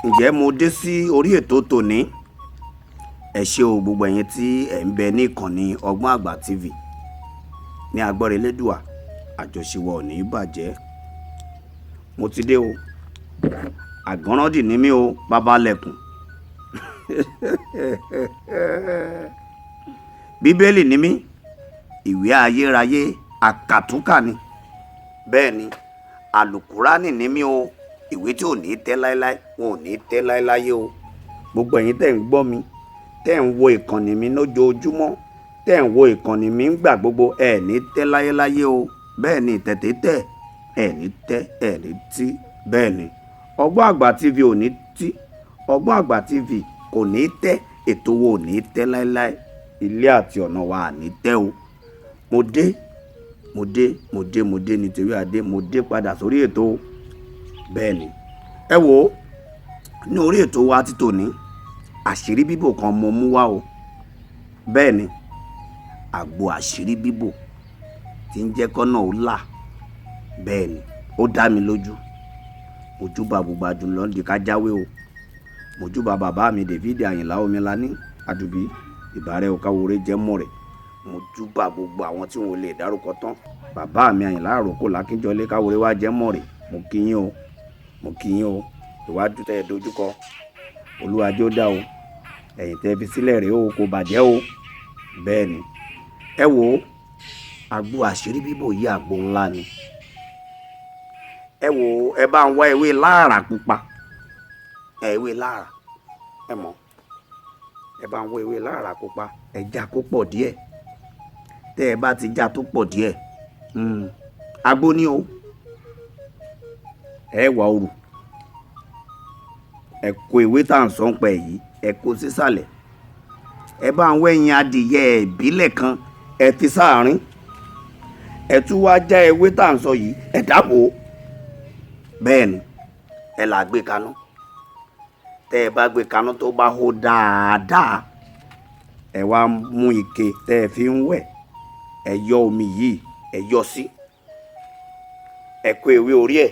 ǹjẹ́ mo dé sí orí ètò tòní. Ẹ ṣé o gbogbo ẹ̀yin tí ẹ̀ ń bẹ ní ìkànnì Ọgbọ́n Àgbà TV ní agbára Elédùà, àjọṣe wa ò ní bàjẹ́. Mo ti dé o, àgànràndì ni mí o, bàbá lẹ̀kùn. Bíbélì ni mí, ìwé ayérayé àkàtúnkà ni. Bẹ́ẹ̀ ni, àlùkùránì ni mí o, ìwé tí ò ní tẹ́ láéláé, wọn ò ní tẹ́ láéláé o. Gbogbo ẹ̀yin tẹ́ ń gbọ́ mi, tẹ́ ń wo ìkànnì mi lójoojúmọ́, tẹ́ ń wo ìkànnì mi ńgbà gbogbo, ẹ̀ ní tẹ́ láéláé o. Bẹ́ẹ̀ ni, tètè tẹ́, ẹ̀ ní tẹ́, ẹ̀ ní tí. Bẹ́ẹ̀ ni, Ọgbọ́n Àgbà TV ò ní tí, Ọgbọ́n Àgbà TV kò ní tẹ́, ètò wo ò ní tẹ́ láéláé, ilé àti ọ̀nà wa à ní tẹ́ o. Mo dé nítorí adé, mo dé padà sórí ètò. Bẹ́ẹ̀ ni, ẹ wò ó, ní orí ètò wa ti tòní, àṣírí bíbò kan mo mú wá o. Bẹ́ẹ̀ ni, àgbo àṣírí bíbò tí ń jẹ́ kọ́nà ó là. Bẹ́ẹ̀ ni, ó dá mi lójú. Mojúbà gbogbo àjùlọ di ká jáwé o. Mojúbà bàbá mi David Àyìnlá Omilani Àdùbí ìbàrẹ̀ òkàwòrè jẹ́mọ̀ rẹ̀. Mojúbà gbogbo àwọn tí wọn ò lè dárúkọ tán. Bàbá mi Àyìnlá Àròkò Lákínjọlé káwòrè wá jẹ́mọ̀ rẹ̀. Mo kí yín o, mo kí yín o. Ìwájú tẹ́ ẹ dojúkọ, Olúwa jẹ́ ó dá o. Ẹ̀yìn tẹ́ fi sílẹ̀ rèé o, kò bàjẹ́ o. Bẹ́ẹ̀ ni, ẹ wò ó, àgbo àṣírí bíbò yìí àgbo ńlá ni. Ẹ wò ó, ẹ bá ń wá ewé láàrà pupa. Ewé láàrà, ẹ mọ̀, ẹ bá ń wá ewé láàrà pupa, ẹ já kó pọ̀ díẹ̀. Tẹ́ ẹ bá ti já tó pọ̀ díẹ̀, àgbo ni o. Ẹ wá òrù, ẹ kó ewé tá à ń sọ ń pẹ́ yìí, ẹ kó sísàlẹ̀. Ẹ bá ń wẹ̀yìn adìyẹ ìbílẹ̀ kan, ẹ fi sáàárín. Ẹ tún wá já ewé tá à ń sọ yìí, ẹ dàbò. Bẹ́ẹ̀ ni, ẹ là gbé kaná. Tẹ́ ẹ bá gbé kaná tó bá hó dáadáa, ẹ wá mú ike tẹ́ ẹ fi ń wẹ̀, ẹ yọ omi yìí, ẹ yọ sí. Ẹ kó ewé orí ẹ̀,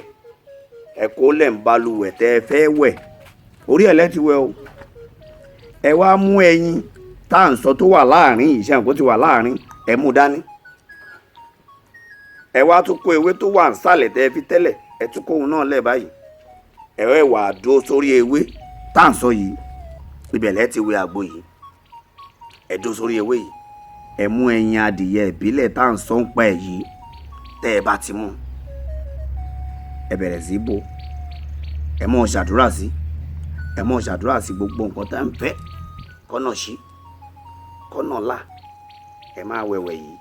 ẹ kó lẹ̀ ń balùwẹ̀ tẹ́ ẹ fẹ́ wẹ̀. Orí ẹ̀ lẹ́ti wẹ̀ o. Ẹ wá mú ẹyin tá à ń sọ tó wà láàrin yìí, ṣé àǹkó ti wà láàrin, ẹ mú dání. Ẹ wá tún kó ewé tó wà nísàlẹ̀ tẹ́ ẹ fi tẹ́lẹ̀, ẹ tún kóhun náà lẹ̀ báyìí. Ẹ wá dó sórí ewé tá à ń sọ yìí, ibẹ̀ lẹ́ ti wẹ̀ àgbo yìí. Ẹ dó sórí ewé yìí, ẹ mú ẹyin adìyẹ ìbílẹ̀ tá à ń sọ ń pa ẹ̀ yìí, tẹ́ ẹ bá ti mú, ẹ bẹ̀rẹ̀ sí bò. Ẹ mọ̀ ṣàdúrà sí, ẹ mọ̀ ṣàdúrà sí gbogbo nǹkan tá à ń fẹ́ kọ́nà sí, kọ́nà là. Ẹ máa wẹ̀wẹ̀ yìí,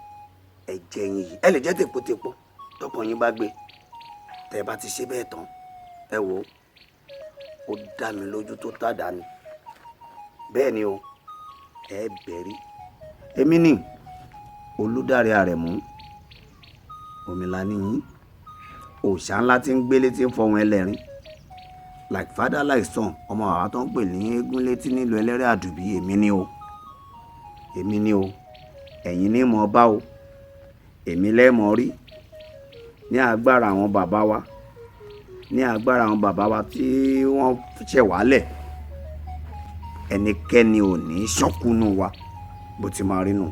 ẹ jẹ ẹyin yìí, ẹ lè jẹ́ tèpótèpó tọkàn yín bá gbé. Tẹ́ ẹ bá ti ṣe bẹ́ẹ̀ tán, ẹ wò ó dá mi lójú tó tàdá ni. Bẹ́ẹ̀ ni o, ẹ bẹ̀rí. Èmi ni Olúdáre Àrẹ̀mú Omilani yín, òòṣà ńlá tí ń gbélé tí ń fọhùn ẹlẹ́rìn, like father like son, ọmọ àwa tó ń pè ní eégún létí nílùú ẹlẹ́rẹ́ Àdùbí. Èmi ni o, èmi ni o, ẹ̀yin ní mọ̀ bá o, èmi lẹ́mọ̀ rí. Ní agbára àwọn bàbá wa, ní agbára àwọn bàbá wa tí wọ́n ṣẹ̀ wálẹ̀, ẹnikẹ́ni ò ní ṣọ́kùnú wa bó ti máa rí nù.